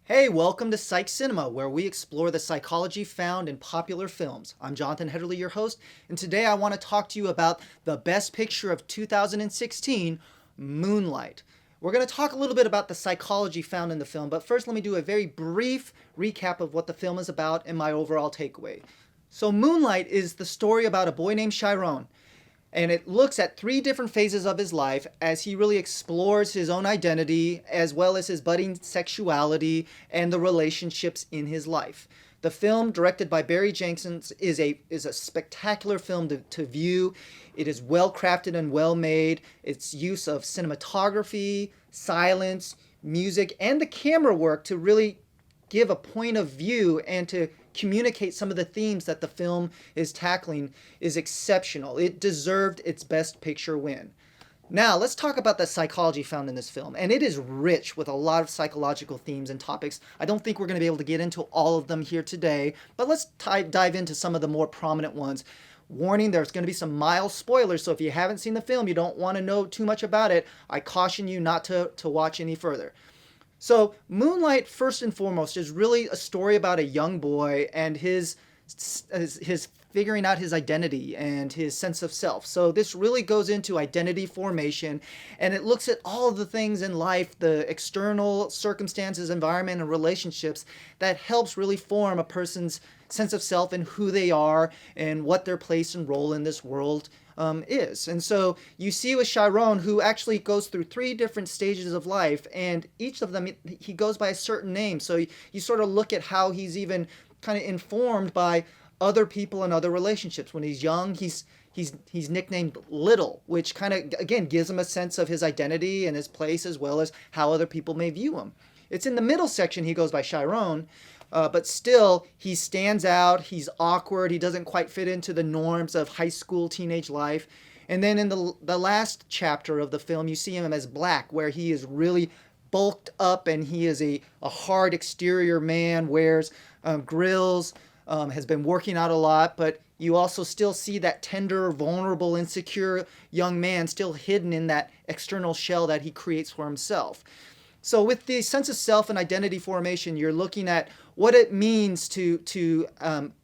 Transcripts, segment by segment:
Hey, welcome to Psych Cinema, where we explore the psychology found in popular films. I'm Jonathan Hedderly, your host, and today I want to talk to you about the best picture of 2016, Moonlight. We're going to talk a little bit about the psychology found in the film, but first let me do a very brief recap of what the film is about and my overall takeaway. So, Moonlight is the story about a boy named Shyrone, and it looks at three different phases of his life as he really explores his own identity as well as his budding sexuality and the relationships in his life. The film, directed by Barry Jenkins, is a spectacular film to view. It is well crafted and well made. Its use of cinematography, silence, music, and the camera work to really give a point of view and to communicate some of the themes that the film is tackling is exceptional. It deserved its Best Picture win. Now, let's talk about the psychology found in this film. And it is rich with a lot of psychological themes and topics. I don't think we're going to be able to get into all of them here today, but let's dive into some of the more prominent ones. Warning, there's going to be some mild spoilers, so if you haven't seen the film, you don't want to know too much about it, I caution you not to watch any further. So, Moonlight, first and foremost, is really a story about a young boy and his figuring out his identity and his sense of self. So, this really goes into identity formation, and it looks at all of the things in life, the external circumstances, environment, and relationships that helps really form a person's sense of self and who they are and what their place and role in this world is. And so you see with Shyrone, who actually goes through three different stages of life, and each of them he goes by a certain name. So you sort of look at how he's even kind of informed by other people and other relationships. When he's young, he's nicknamed Little, which kind of again gives him a sense of his identity and his place as well as how other people may view him. It's in the middle section he goes by Shyrone, but still, he stands out, he's awkward, he doesn't quite fit into the norms of high school teenage life. And then in the last chapter of the film, you see him as Black, where he is really bulked up and he is a hard exterior man, wears grills, has been working out a lot, but you also still see that tender, vulnerable, insecure young man still hidden in that external shell that he creates for himself. So with the sense of self and identity formation, you're looking at what it means to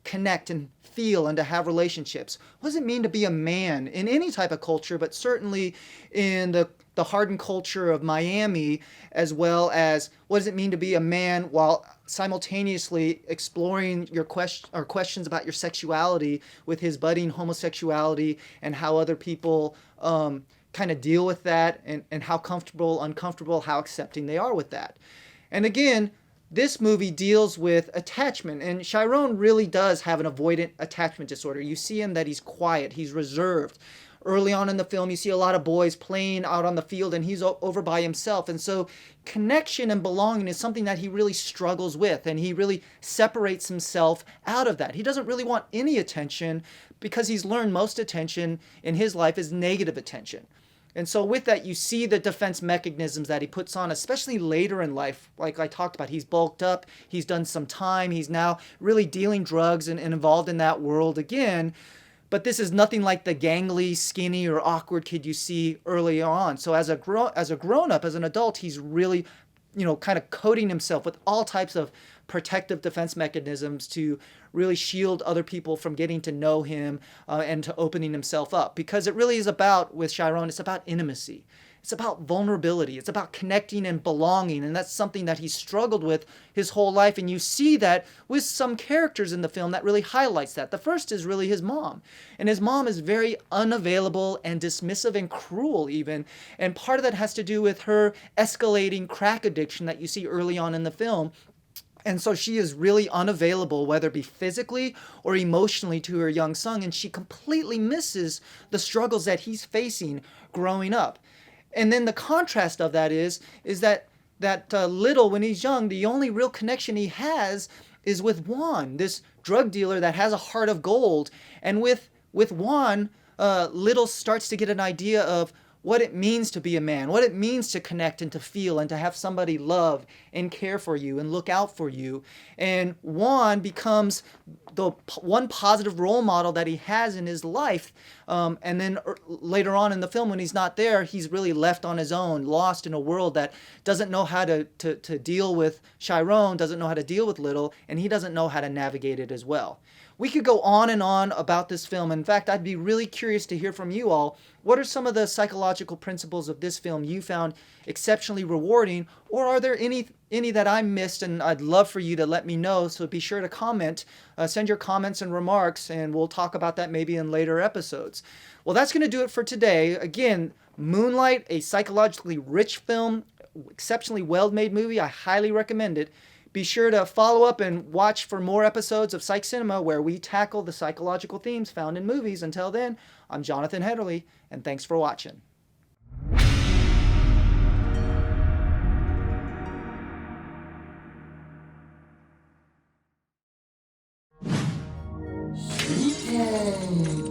connect and feel and to have relationships. What does it mean to be a man in any type of culture, but certainly in the hardened culture of Miami, as well as what does it mean to be a man while simultaneously exploring your questions about your sexuality with his budding homosexuality and how other people kind of deal with that and how comfortable, uncomfortable, how accepting they are with that. And again, this movie deals with attachment, and Shyrone really does have an avoidant attachment disorder. You see him that he's quiet, he's reserved. Early on in the film, you see a lot of boys playing out on the field, and he's over by himself. And so connection and belonging is something that he really struggles with, and he really separates himself out of that. He doesn't really want any attention because he's learned most attention in his life is negative attention. And so with that, you see the defense mechanisms that he puts on, especially later in life. Like I talked about, he's bulked up, he's done some time, he's now really dealing drugs and involved in that world again. But this is nothing like the gangly, skinny, or awkward kid you see early on. So as a grown-up, as an adult, he's really, kind of coating himself with all types of protective defense mechanisms to really shield other people from getting to know him and to opening himself up. Because it really is about, with Shyrone, it's about intimacy. It's about vulnerability. It's about connecting and belonging. And that's something that he struggled with his whole life. And you see that with some characters in the film that really highlights that. The first is really his mom. And his mom is very unavailable and dismissive and cruel even. And part of that has to do with her escalating crack addiction that you see early on in the film. And so she is really unavailable, whether it be physically or emotionally, to her young son. And she completely misses the struggles that he's facing growing up. And then the contrast of that is that Little, when he's young, the only real connection he has is with Juan, this drug dealer that has a heart of gold. And with Juan, Little starts to get an idea of what it means to be a man, what it means to connect and to feel and to have somebody love and care for you and look out for you. And Juan becomes the one positive role model that he has in his life. And then later on in the film, when he's not there, he's really left on his own, lost in a world that doesn't know how to deal with Shyrone, doesn't know how to deal with Little, and he doesn't know how to navigate it as well. We could go on and on about this film. In fact, I'd be really curious to hear from you all. What are some of the psychological principles of this film you found exceptionally rewarding, or are there any that I missed? And I'd love for you to let me know, so be sure to comment. Send your comments and remarks, and we'll talk about that maybe in later episodes. Well, that's going to do it for today. Again, Moonlight, a psychologically rich film, exceptionally well-made movie. I highly recommend it. Be sure to follow up and watch for more episodes of Psych Cinema where we tackle the psychological themes found in movies. Until then, I'm Jonathan Hedderly, and thanks for watching. Sleeping.